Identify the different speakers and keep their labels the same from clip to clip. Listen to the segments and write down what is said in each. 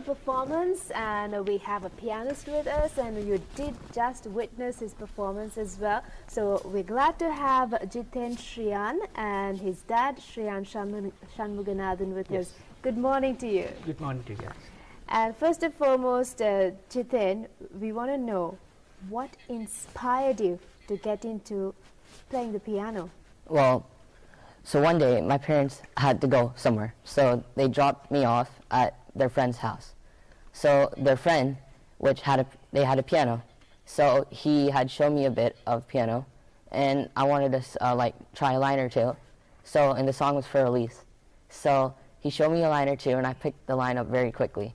Speaker 1: performance, and we have a pianist with us, and you did just witness his performance as well. So we're glad to have Jiten Shriyan and his dad Shriyan Shanmuganathan with us. Good morning to you.
Speaker 2: Good morning to you.
Speaker 1: And first and foremost, Jiten, we want to know what inspired you to get into playing the piano?
Speaker 3: Well, so one day my parents had to go somewhere, so they dropped me off at their friend's house. So their friend, they had a piano, so he had shown me a bit of piano, and I wanted to try a line or two. So, and the song was for Elise. So he showed me a line or two, and I picked the line up very quickly.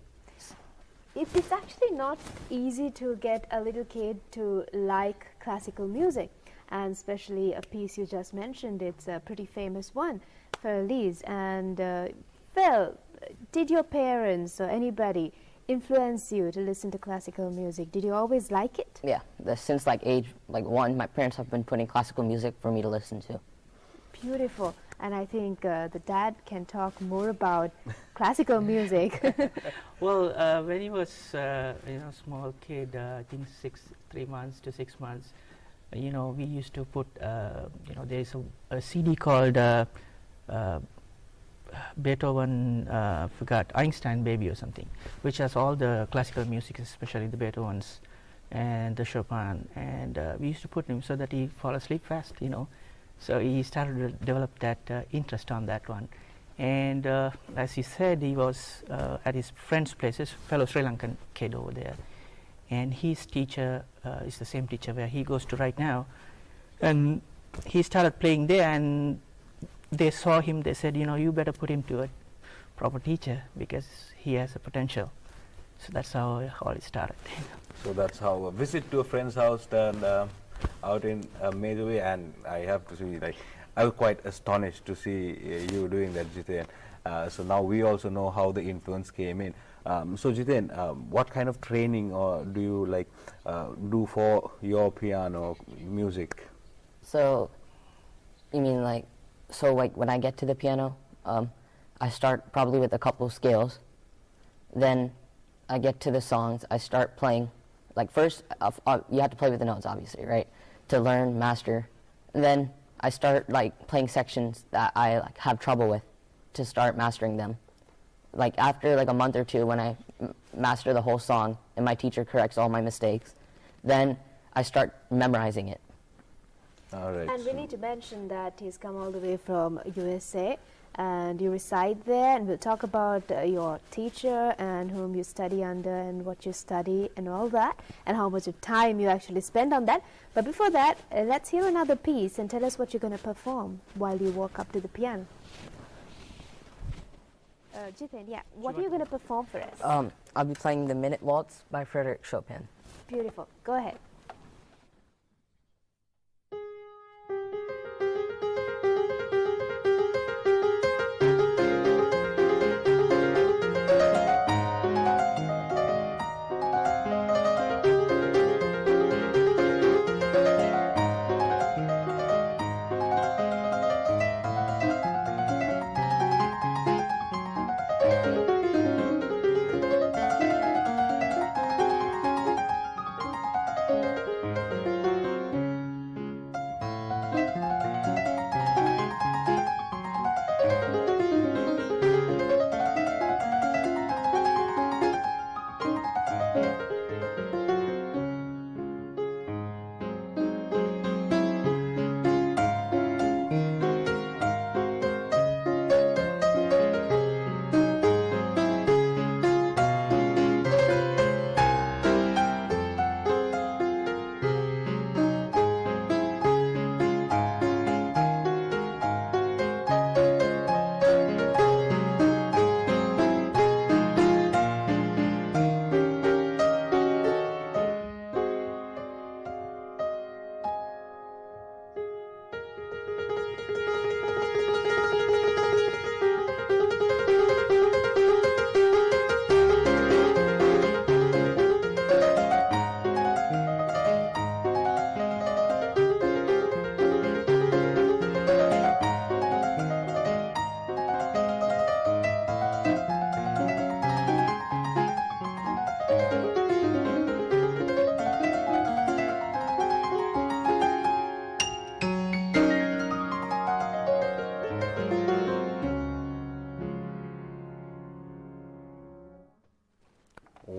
Speaker 1: It's actually not easy to get a little kid to like classical music, and especially a piece you just mentioned. It's a pretty famous one for Elise. And Phil, did your parents or anybody influence you to listen to classical music? Did you always like it?
Speaker 3: Yeah, since age 1, my parents have been putting classical music for me to listen to.
Speaker 1: Beautiful. And I think the dad can talk more about classical music.
Speaker 2: Well, when he was small kid, I think 3 months to 6 months, we used to put there's a CD called Beethoven, forgot, Einstein Baby or something, which has all the classical music, especially the Beethovens and the Chopin, and we used to put him so that he fall asleep fast, So he started to develop that interest on that one. And as he said, he was at his friend's place, his fellow Sri Lankan kid over there. And his teacher is the same teacher where he goes to right now. And he started playing there, and they saw him, they said, you better put him to a proper teacher because he has a potential. So that's how all it started.
Speaker 4: So that's how a visit to a friend's house turned out in a major way, and I have to say, I was quite astonished to see you doing that, Jiten. So now we also know how the influence came in. So Jiten, what kind of training do you do for your piano music?
Speaker 3: So, you mean when I get to the piano, I start probably with a couple of scales. Then I get to the songs, I start playing. First, you have to play with the notes, obviously, right? To learn, master. And then I start playing sections that I have trouble with to start mastering them. After a month or two, when I master the whole song and my teacher corrects all my mistakes, then I start memorizing it.
Speaker 4: All right.
Speaker 1: And we need to mention that he's come all the way from USA, and you reside there, and we'll talk about your teacher and whom you study under and what you study and all that, and how much of time you actually spend on that. But before that, let's hear another piece and tell us what you're going to perform while you walk up to the piano. Jiten, yeah, what are you going to perform for us?
Speaker 3: I'll be playing the Minute Waltz by Frédéric Chopin.
Speaker 1: Beautiful. Go ahead.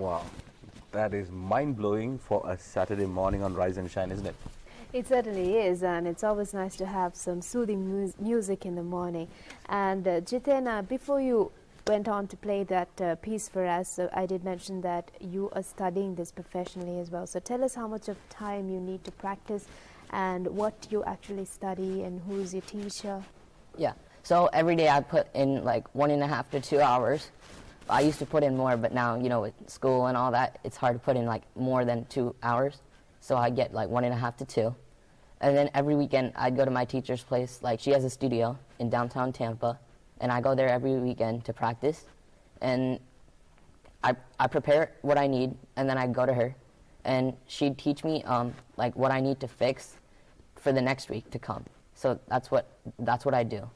Speaker 4: Wow, that is mind-blowing for a Saturday morning on Rise and Shine, isn't it?
Speaker 1: It certainly is, and it's always nice to have some soothing music in the morning. And Jiten, before you went on to play that piece for us, so I did mention that you are studying this professionally as well. So tell us how much of time you need to practice and what you actually study and who's your teacher.
Speaker 3: Yeah. So every day I put in like 1.5 to 2 hours. I used to put in more, but now, you know, with school and all that, it's hard to put in like more than 2 hours. So I get like 1.5 to 2. And then every weekend I'd go to my teacher's place. Like, she has a studio in downtown Tampa, and I go there every weekend to practice. And I prepare what I need, and then I'd go to her, and she'd teach me like what I need to fix for the next week to come. So that's what I do.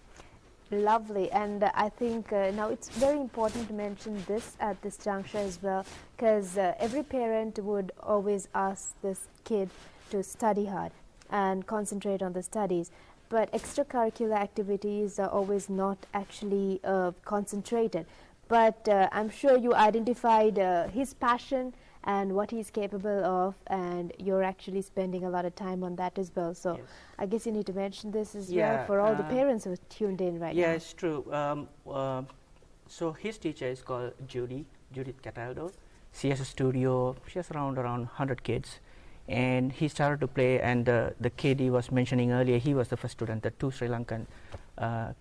Speaker 1: Lovely, and I think now it's very important to mention this at this juncture as well, because every parent would always ask this kid to study hard and concentrate on the studies, but extracurricular activities are always not actually concentrated. But I'm sure you identified his passion and what he's capable of, and you're actually spending a lot of time on that as well. So
Speaker 2: Yes.
Speaker 1: I guess you need to mention this as
Speaker 2: Yeah,
Speaker 1: well for all the parents who are tuned in right
Speaker 2: Yeah,
Speaker 1: now.
Speaker 2: it's true. So his teacher is called Judith Cataldo. She has a studio. She has around 100 kids, and he started to play. And the kid he was mentioning earlier, he was the first student. The 2 Sri Lankan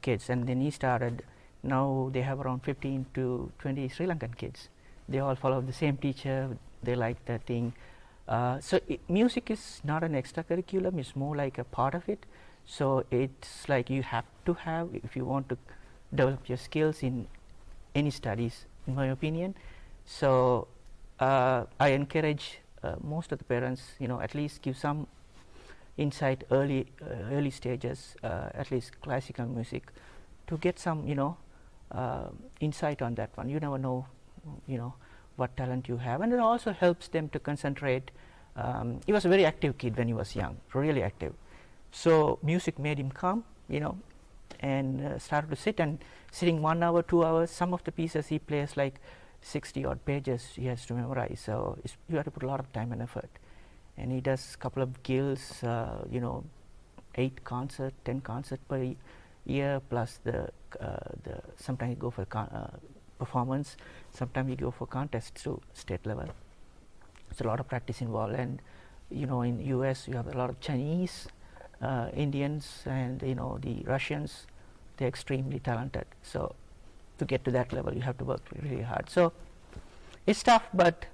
Speaker 2: kids, and then he started. Now they have around 15 to 20 Sri Lankan kids. They all follow the same teacher. They like the thing. So music is not an extracurriculum, it's more like a part of it. So it's like you have to have, if you want to develop your skills in any studies, in my opinion. So I encourage most of the parents, you know, at least give some insight early stages, at least classical music, to get some, you know, insight on that one. You never know, you know, what talent you have, and it also helps them to concentrate. He was a very active kid when he was young, really active. So music made him calm, you know, and started to sitting 1 hour, 2 hours. Some of the pieces he plays like 60 odd pages he has to memorize. So you have to put a lot of time and effort. And he does a couple of guilds, you know, 8 concerts, 10 concerts per year, plus the sometimes you go for performance, sometimes you go for contests to state level. It's a lot of practice involved, and you know, in US you have a lot of Chinese, Indians, and you know, the Russians. They're extremely talented. So to get to that level, you have to work really hard. So it's tough, but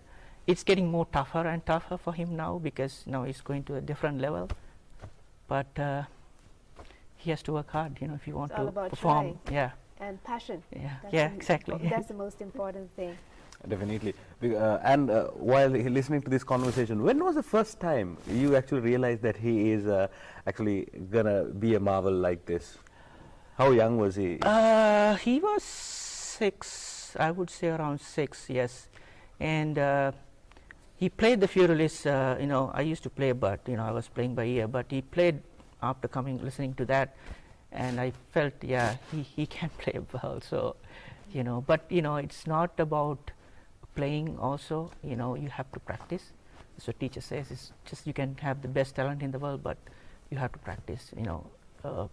Speaker 2: it's getting more tougher and tougher for him now, because now he's going to a different level. But he has to work hard, you know, if you want
Speaker 1: It's all
Speaker 2: to
Speaker 1: about
Speaker 2: perform.
Speaker 1: trying.
Speaker 2: Yeah.
Speaker 1: And passion.
Speaker 2: Yeah.
Speaker 1: That's
Speaker 2: Yeah.
Speaker 1: the
Speaker 2: Exactly.
Speaker 1: That's the most important thing.
Speaker 4: Definitely. And while listening to this conversation, when was the first time you actually realized that he is actually gonna be a marvel like this? How young was he?
Speaker 2: He was 6, I would say around 6, yes. And he played the Furious, you know, I used to play, but, you know, I was playing by ear, but he played after listening to that, and I felt, yeah, he can play well, so, you know, but, you know, it's not about playing also, you know, you have to practice. That's what teacher says, it's just you can have the best talent in the world, but you have to practice, you know.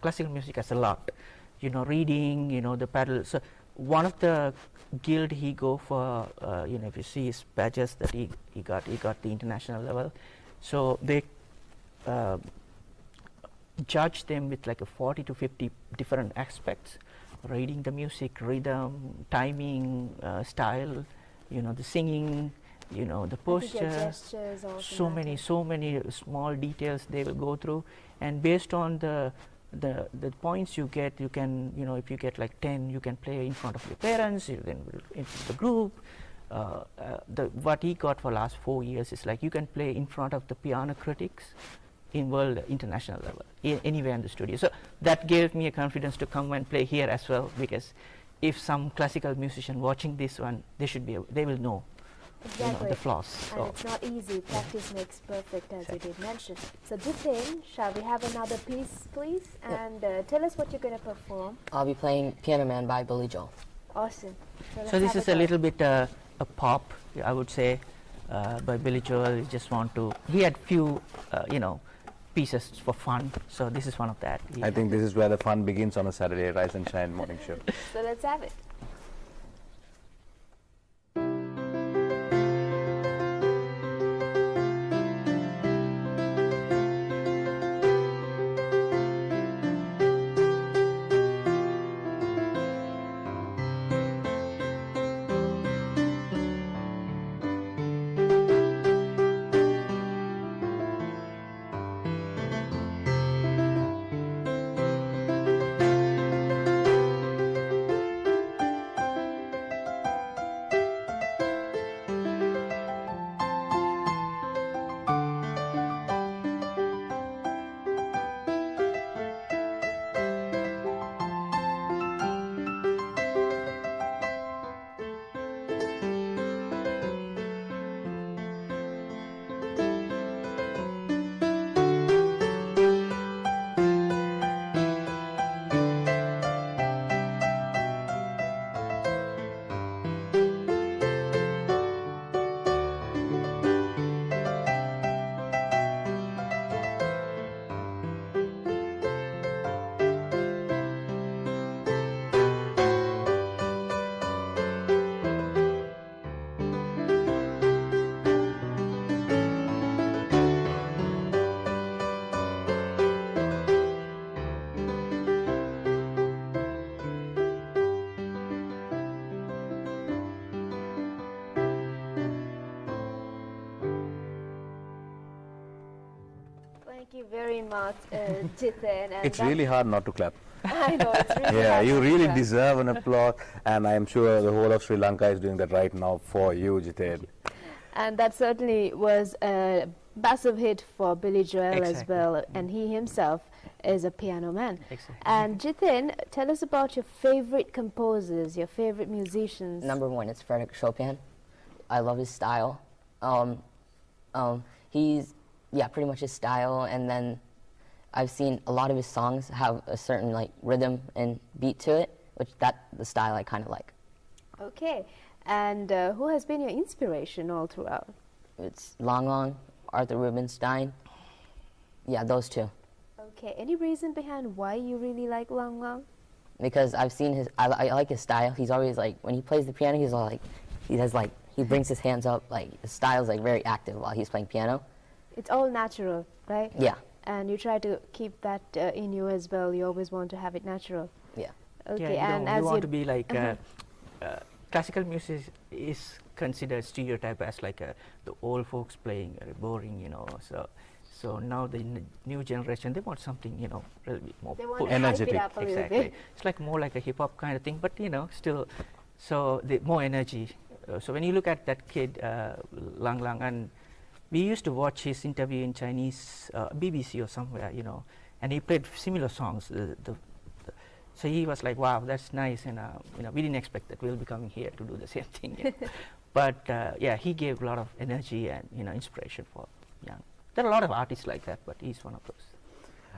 Speaker 2: Classical music has a lot, you know, reading, you know, the paddle. So one of the guild he go for, you know, if you see his badges that he got the international level. So they judge them with like a 40 to 50 different aspects: reading the music, rhythm, timing, style, you know, the singing, you know, the
Speaker 1: I think your
Speaker 2: posture.
Speaker 1: gestures also
Speaker 2: So
Speaker 1: matter.
Speaker 2: many small details they will go through, and based on the points you get, you can, you know, if you get like 10, you can play in front of your parents, you then in the group. What he got for last 4 years is like you can play in front of the piano critics in world international level, anywhere in the studio. So that gave me a confidence to come and play here as well, because if some classical musician watching this one, they will know, you know,
Speaker 1: Exactly.
Speaker 2: the flaws.
Speaker 1: And
Speaker 2: So
Speaker 1: it's not easy. Practice makes perfect, as you did mention. So, Jitin, shall we have another piece, please? And tell us what you're going to perform.
Speaker 3: I'll be playing Piano Man by Billy Joel.
Speaker 1: Awesome.
Speaker 2: So this
Speaker 1: let's
Speaker 2: is a
Speaker 1: have
Speaker 2: little bit a pop, I would say, by Billy Joel. He had few, pieces for fun. So this is one of that.
Speaker 4: I think this is where the fun begins on a Saturday Rise and Shine morning show.
Speaker 1: So let's have it. Thank you very much, Jiten. And
Speaker 4: It's really hard not to clap.
Speaker 1: I know, it's really
Speaker 4: Yeah,
Speaker 1: hard
Speaker 4: you
Speaker 1: to
Speaker 4: really
Speaker 1: clap.
Speaker 4: deserve an applause, and I'm sure the whole of Sri Lanka is doing that right now for you, Jiten.
Speaker 1: And that certainly was a massive hit for Billy Joel as
Speaker 2: Exactly.
Speaker 1: well, and he himself is a piano man.
Speaker 2: Exactly.
Speaker 1: And Jiten, tell us about your favorite composers, your favorite musicians.
Speaker 3: Number one, it's Frédéric Chopin. I love his style. He's, pretty much his style. And then I've seen a lot of his songs have a certain like rhythm and beat to it, the style I kind of like.
Speaker 1: Okay. And who has been your inspiration all throughout?
Speaker 3: It's Lang Lang, Arthur Rubinstein. Yeah, those two.
Speaker 1: Okay. Any reason behind why you really like Lang Lang?
Speaker 3: Because I've seen I like his style. He's always like, when he plays the piano, he's all like, he brings his hands up, like his style's like very active while he's playing piano.
Speaker 1: It's all natural, right?
Speaker 3: Yeah,
Speaker 1: And you try to keep that in you as well. You always want to have it natural.
Speaker 3: yeah.
Speaker 1: Okay.
Speaker 2: Yeah,
Speaker 1: And
Speaker 2: you
Speaker 1: as
Speaker 2: want
Speaker 1: you
Speaker 2: to be like classical music is considered stereotype as like the old folks playing boring, So now the new generation, they want something, a little bit more
Speaker 1: they want
Speaker 2: push.
Speaker 1: to hype
Speaker 4: Energetic.
Speaker 1: it up a little
Speaker 2: Exactly.
Speaker 1: bit.
Speaker 2: It's like more like a hip hop kind of thing, but still, so the more energy. So when you look at that kid, Lang Lang, and we used to watch his interview in Chinese BBC or somewhere, and he played similar songs. So he was like, "Wow, that's nice," and we didn't expect that we'll be coming here to do the same thing. But he gave a lot of energy and inspiration for young. There are a lot of artists like that, but he's one of those.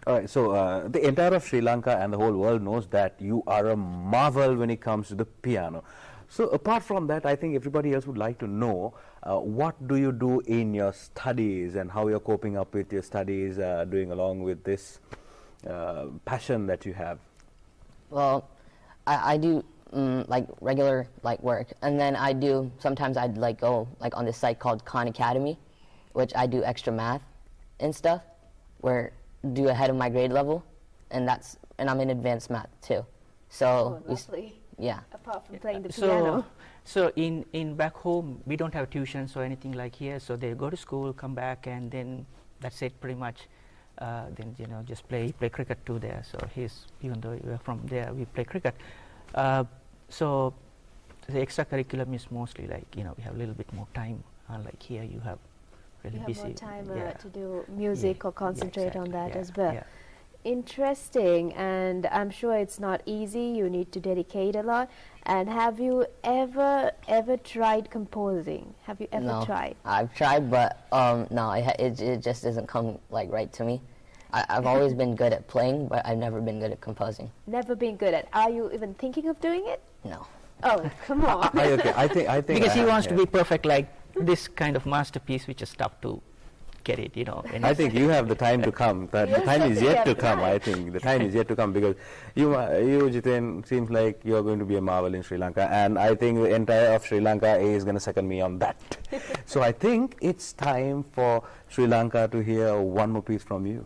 Speaker 4: All right, so the entire of Sri Lanka and the whole world knows that you are a marvel when it comes to the piano. So apart from that, I think everybody else would like to know what do you do in your studies and how you're coping up with your studies, doing along with this passion that you have.
Speaker 3: Well, I do like regular like work, and then sometimes I'd like go like on this site called Khan Academy, which I do extra math and stuff, where do ahead of my grade level, and I'm in advanced math too. So
Speaker 1: Lovely.
Speaker 3: yeah.
Speaker 1: Apart from playing the piano.
Speaker 2: So in back home, we don't have tuitions or anything like here. So they go to school, come back, and then that's it pretty much. Then just play cricket too there. So even though we're from there, we play cricket. So the extracurriculum is mostly like we have a little bit more time. Unlike here, you have really
Speaker 1: You have
Speaker 2: busy.
Speaker 1: more time
Speaker 2: yeah.
Speaker 1: to do music or concentrate on
Speaker 2: exactly,
Speaker 1: that
Speaker 2: yeah,
Speaker 1: as well.
Speaker 2: yeah.
Speaker 1: Interesting, and I'm sure it's not easy. You need to dedicate a lot. And have you ever tried composing? Have you ever
Speaker 3: No,
Speaker 1: tried?
Speaker 3: I've tried, but no, it just doesn't come like right to me. I've always been good at playing, but I've never been good at composing.
Speaker 1: Never been good at. Are you even thinking of doing it?
Speaker 3: No.
Speaker 1: Oh, come on.
Speaker 4: Okay, I think
Speaker 2: Because he wants to
Speaker 4: yeah.
Speaker 2: be perfect, like this kind of masterpiece, which is tough to get it, you know. And
Speaker 4: I think you have the time to come. The
Speaker 1: You're
Speaker 4: time is
Speaker 1: setting
Speaker 4: yet to
Speaker 1: up
Speaker 4: come.
Speaker 1: right.
Speaker 4: I think the time is yet to come because you, Jiten, seems like you are going to be a marvel in Sri Lanka, and I think the entire of Sri Lanka is going to second me on that. So I think it's time for Sri Lanka to hear one more piece from you.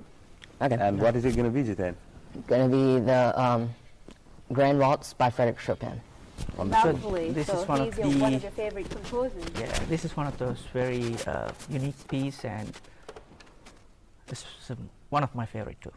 Speaker 3: Okay.
Speaker 4: And what is it going to be, Jiten?
Speaker 3: Going to be the Grand Waltz by Frédéric Chopin.
Speaker 1: Lovely.
Speaker 2: this
Speaker 1: so
Speaker 2: is one
Speaker 1: he's
Speaker 2: of
Speaker 1: one
Speaker 2: the-
Speaker 1: of your favorite composers.
Speaker 2: yeah, this is one of those very unique piece, and this is one of my favorite too.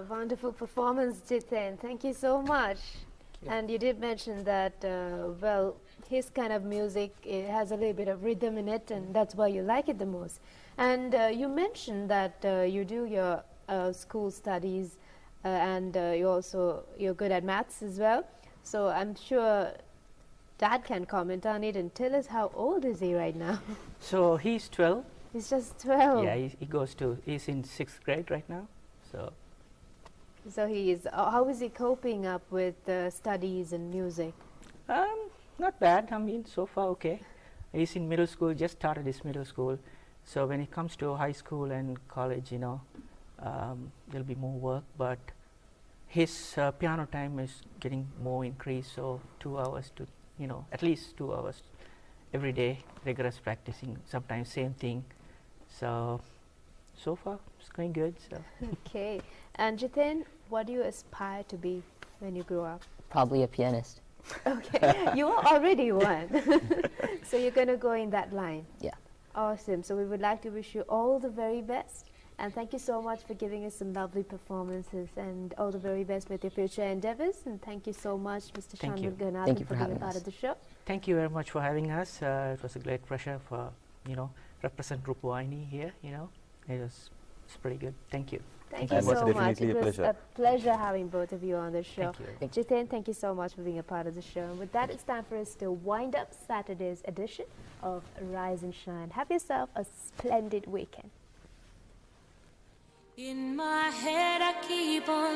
Speaker 1: a wonderful performance, Jiten. Thank you so much. And you did mention that, well, his kind of music, it has a little bit of rhythm in it, and that's why you like it the most. And you mentioned that you do your school studies, and you're good at maths as well. So I'm sure Dad can comment on it and tell us how old is he right now?
Speaker 2: So he's 12.
Speaker 1: He's just 12.
Speaker 2: Yeah, he's in 6th grade right now.
Speaker 1: So he is. How is he coping up with studies and music?
Speaker 2: Not bad. I mean, so far okay. He's in middle school. Just started his middle school. So when it comes to high school and college, there'll be more work. But his piano time is getting more increased. So 2 hours to, at least 2 hours every day, rigorous practicing. Sometimes same thing. So far it's going good. So.
Speaker 1: Okay. And Jiten, what do you aspire to be when you grow up?
Speaker 3: Probably a pianist.
Speaker 1: Okay, you are already one. So you're going to go in that line.
Speaker 3: Yeah.
Speaker 1: Awesome. So we would like to wish you all the very best. And thank you so much for giving us some lovely performances, and all the very best with your future endeavors. And thank you so much, Mr.
Speaker 2: Thank you.
Speaker 1: Shanmugh Ganathan,
Speaker 3: Thank you
Speaker 1: for
Speaker 3: for
Speaker 1: being a
Speaker 3: having
Speaker 1: part
Speaker 3: us.
Speaker 1: of the show.
Speaker 2: Thank you very much for having us. It was a great pleasure for, represent Rupavahini here, it's pretty good. Thank you.
Speaker 1: Thank
Speaker 4: That
Speaker 1: you
Speaker 4: was
Speaker 1: so much.
Speaker 4: definitely
Speaker 1: It
Speaker 4: a
Speaker 1: was
Speaker 4: pleasure.
Speaker 1: a pleasure having both of you on the show.
Speaker 2: Thank you.
Speaker 1: Jiten, thank you so much for being a part of the show. And with that, it's time for us to wind up Saturday's edition of Rise and Shine. Have yourself a splendid weekend.
Speaker 5: In my head I keep on